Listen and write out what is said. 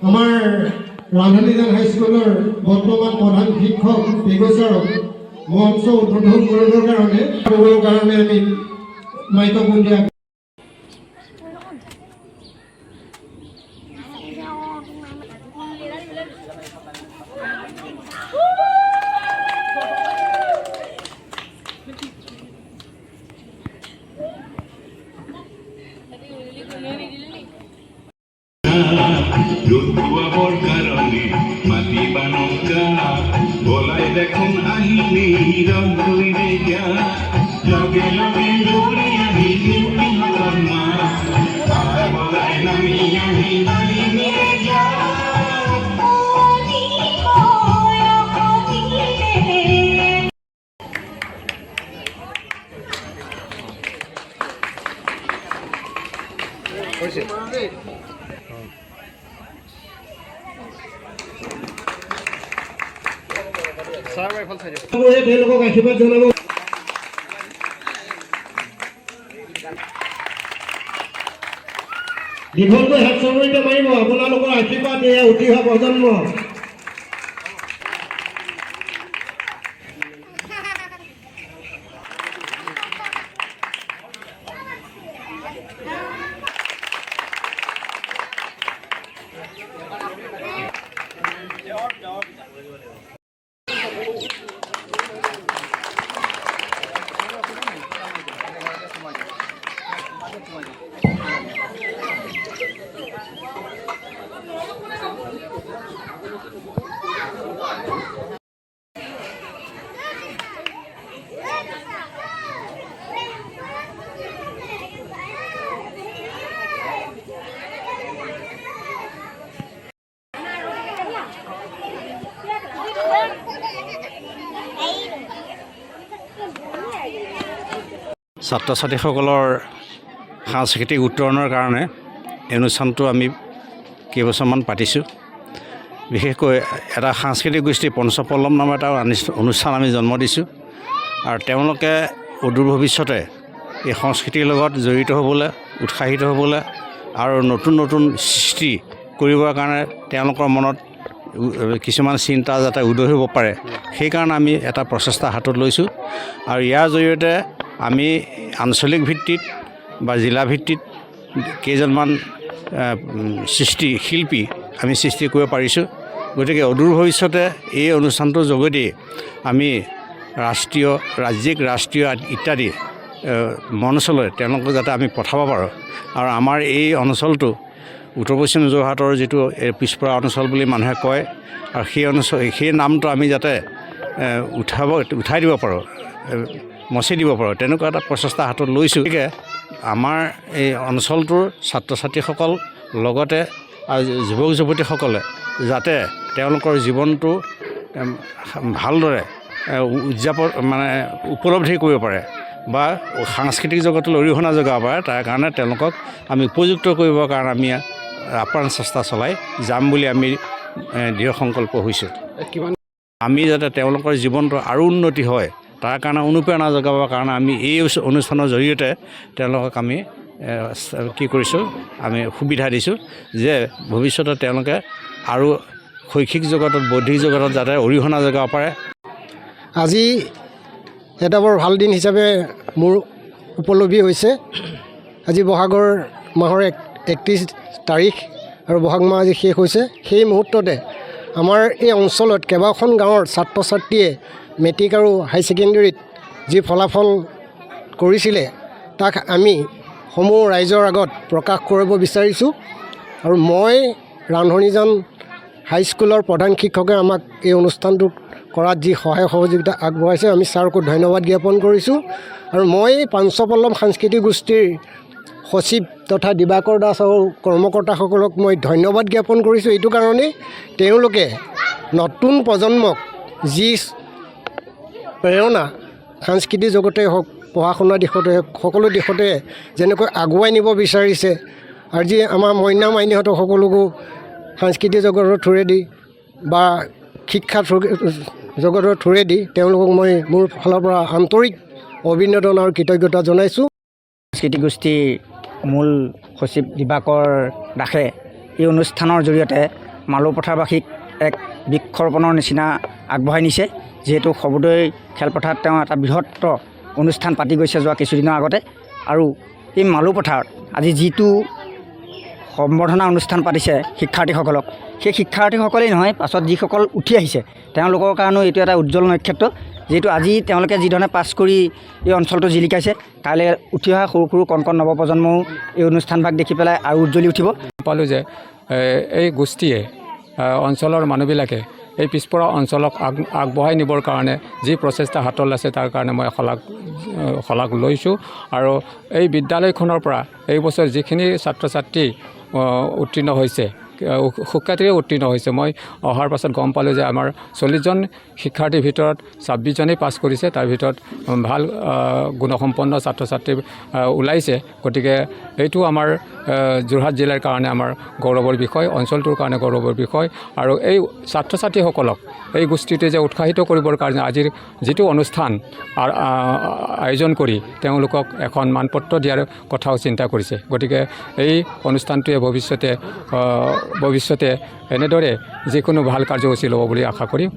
আমাৰ ৰাধানীজান হাইস্কুলৰ বৰ্তমান প্ৰধান শিক্ষক পেগোচাৰক মঞ্চ উদ্বোধন কৰিবৰ কাৰণে আমি মাইক্ৰফোন দিয়া রুদ্রুয়াবর কারণে মাটি বানকা বলাই দেখুন আহিনি রং তৈরে যা লগে লগে দৌড়ে আহি নিউটি হতর মা আর বলাই নামি আহি নামি নিয়ে যা তেওঁলোকক আশীৰ্বাদ জনাব দীঘলকৈ হাত চামৰিতে মাৰিব আপোনালোকৰ আশীৰ্বাদ এয়া উঠি অহা প্ৰজন্ম ছাত্ৰ ছাত্ৰীসকলৰ সাংস্কৃতিক উত্তৰণৰ কাৰণে এই অনুষ্ঠানটো আমি কেইবছৰমান পাতিছোঁ। বিশেষকৈ এটা সাংস্কৃতিক গোষ্ঠী পঞ্চপল্লৱ নামৰ এটা অনুষ্ঠান আমি জন্ম দিছোঁ আৰু তেওঁলোকে অদূৰ ভৱিষ্যতে এই সংস্কৃতিৰ লগত জড়িত হ'বলৈ উৎসাহিত হ'বলৈ আৰু নতুন নতুন সৃষ্টি কৰিবৰ কাৰণে তেওঁলোকৰ মনত কিছুমান চিন্তা যাতে উদয় হ'ব পাৰে সেইকাৰণে আমি এটা প্ৰচেষ্টা হাতত লৈছোঁ আৰু ইয়াৰ জৰিয়তে আমি আঞ্চলিক ভিত্তিত বা জিলা ভিত্তিত কেইজনমান শিল্পী আমি সৃষ্টি কৰিব পাৰিছোঁ। গতিকে অদূৰ ভৱিষ্যতে এই অনুষ্ঠানটোৰ যোগেদি আমি ৰাজ্যিক ৰাষ্ট্ৰীয় ইত্যাদি মঞ্চলৈ তেওঁলোকক যাতে আমি পঠাব পাৰোঁ আৰু আমাৰ এই অঞ্চলটো উত্তৰ পশ্চিম যোৰহাটৰ যিটো পিছপৰা অঞ্চল বুলি মানুহে কয় আৰু সেই নামটো আমি যাতে উঠাই দিব পাৰোঁ মচি দিব পাৰোঁ তেনেকুৱা এটা প্ৰচেষ্টা হাতত লৈছোঁ। গতিকে আমাৰ এই অঞ্চলটোৰ ছাত্ৰ ছাত্ৰীসকল লগতে যুৱক যুৱতীসকলে যাতে তেওঁলোকৰ জীৱনটো ভালদৰে উপলব্ধি কৰিব পাৰে বা সাংস্কৃতিক জগতলৈ অৰিহণা যোগাব পাৰে তাৰ কাৰণে তেওঁলোকক আমি উপযুক্ত কৰিবৰ কাৰণে আমি আপ্ৰাণ চেষ্টা চলাই যাম বুলি আমি দৃঢ় সংকল্প হৈছোঁ। আমি যাতে তেওঁলোকৰ জীৱনটো আৰু উন্নতি হয় তাৰ কাৰণে অনুপ্ৰেৰণা যোগাবৰ কাৰণে আমি এই অনুষ্ঠানৰ জৰিয়তে তেওঁলোকক আমি কি কৰিছোঁ আমি সুবিধা দিছোঁ যে ভৱিষ্যতে তেওঁলোকে আৰু শৈক্ষিক জগতত বৌদ্ধিক জগতত যাতে অৰিহণা যোগাব পাৰে। আজি এটা বৰ ভাল দিন হিচাপে মোৰ উপলব্ধি হৈছে। আজি বহাগৰ মাহৰ 31 তাৰিখ আৰু বহাগ মাহ আজি শেষ হৈছে। সেই মুহূৰ্ততে আমাৰ এই অঞ্চলত কেইবাখন গাঁৱৰ ছাত্ৰ ছাত্ৰীয়ে মেট্ৰিক আৰু হাই ছেকেণ্ডেৰীত যি ফলাফল কৰিছিলে তাক আমি সমূহ ৰাইজৰ আগত প্ৰকাশ কৰিব বিচাৰিছোঁ। আৰু মই ৰান্ধনীজান হাইস্কুলৰ প্ৰধান শিক্ষকে আমাক এই অনুষ্ঠানটো কৰাত যি সহায় সহযোগিতা আগবঢ়াইছে আমি ছাৰকো ধন্যবাদ জ্ঞাপন কৰিছোঁ। আৰু মই পাঞ্চপল্লৱ সাংস্কৃতিক গোষ্ঠীৰ সচিব তথা দিবাকৰ দাস আৰু কৰ্মকৰ্তাসকলক মই ধন্যবাদ জ্ঞাপন কৰিছোঁ এইটো কাৰণেই তেওঁলোকে নতুন প্ৰজন্মক যি প্ৰেৰণা সাংস্কৃতিক জগতে হওক পঢ়া শুনা দিশতে সকলো দিশতে যেনেকৈ আগুৱাই নিব বিচাৰিছে আৰু যি আমাৰ মইনা মাইনীহঁতক সকলোকো সাংস্কৃতিক জগতৰ থ্ৰুৰেদি বা শিক্ষা জগতৰ থ্ৰুৰেদি তেওঁলোকক মই মোৰ ফালৰ পৰা আন্তৰিক অভিনন্দন আৰু কৃতজ্ঞতা জনাইছোঁ। সাংস্কৃতিক গোষ্ঠীৰ মূল সচিব দিবাকৰ দাসে এই অনুষ্ঠানৰ জৰিয়তে মালৌপথাৰবাসীক এক বৃক্ষৰোপণৰ নিচিনা আগবঢ়াই নিছে। যিহেতু সৰ্বদৈ খেলপথাৰত তেওঁ এটা বৃহৎ অনুষ্ঠান পাতি গৈছে যোৱা কিছুদিনৰ আগতে, আৰু এই মালৌপথাৰত আজি যিটো সম্বৰ্ধনা অনুষ্ঠান পাতিছে শিক্ষাৰ্থীসকলক, সেই শিক্ষাৰ্থীসকলেই নহয় পাছত যিসকল উঠি আহিছে তেওঁলোকৰ কাৰণেও এইটো এটা উজ্জ্বল নক্ষত্ৰ। যিহেতু আজি তেওঁলোকে যিধৰণে পাছ কৰি এই অঞ্চলটো জিলিকাইছে, কাইলৈ উঠি অহা সৰু সৰু কণ কণ নৱপ্ৰজন্মও এই অনুষ্ঠানভাগ দেখি পেলাই আৰু উজ্জ্বলি উঠিব। পালোঁ যে এই গোষ্ঠীয়ে অঞ্চলৰ মানুহবিলাকে এই পিছপৰা অঞ্চলক আগবঢ়াই নিবৰ কাৰণে যি প্ৰচেষ্টা হাতত লৈছে তাৰ কাৰণে মই শলাগ লৈছোঁ। আৰু এই বিদ্যালয়খনৰ পৰা এই বছৰ যিখিনি ছাত্ৰ ছাত্ৰী উত্তীৰ্ণ হৈছে, সুখ্যাতিৰে উত্তীৰ্ণ হৈছে, মই অহাৰ পাছত গম পালোঁ যে আমাৰ 40জন শিক্ষাৰ্থীৰ ভিতৰত 26জনেই পাছ কৰিছে। তাৰ ভিতৰত ভাল গুণসম্পন্ন ছাত্ৰ ছাত্ৰী ওলাইছে। গতিকে এইটো আমাৰ যোৰহাট জিলাৰ কাৰণে আমাৰ গৌৰৱৰ বিষয়, অঞ্চলটোৰ কাৰণে গৌৰৱৰ বিষয়। আৰু এই ছাত্ৰ ছাত্ৰীসকলক এই গোষ্ঠীটোৱে যে উৎসাহিত কৰিবৰ কাৰণে আজিৰ যিটো অনুষ্ঠান আয়োজন কৰি তেওঁলোকক এখন মানপত্ৰ দিয়াৰ কথাও চিন্তা কৰিছে। গতিকে এই অনুষ্ঠানটোৱে ভৱিষ্যতে এনেদৰে যিকোনো ভাল কাৰ্যসূচী ল'ব বুলি আশা কৰিম।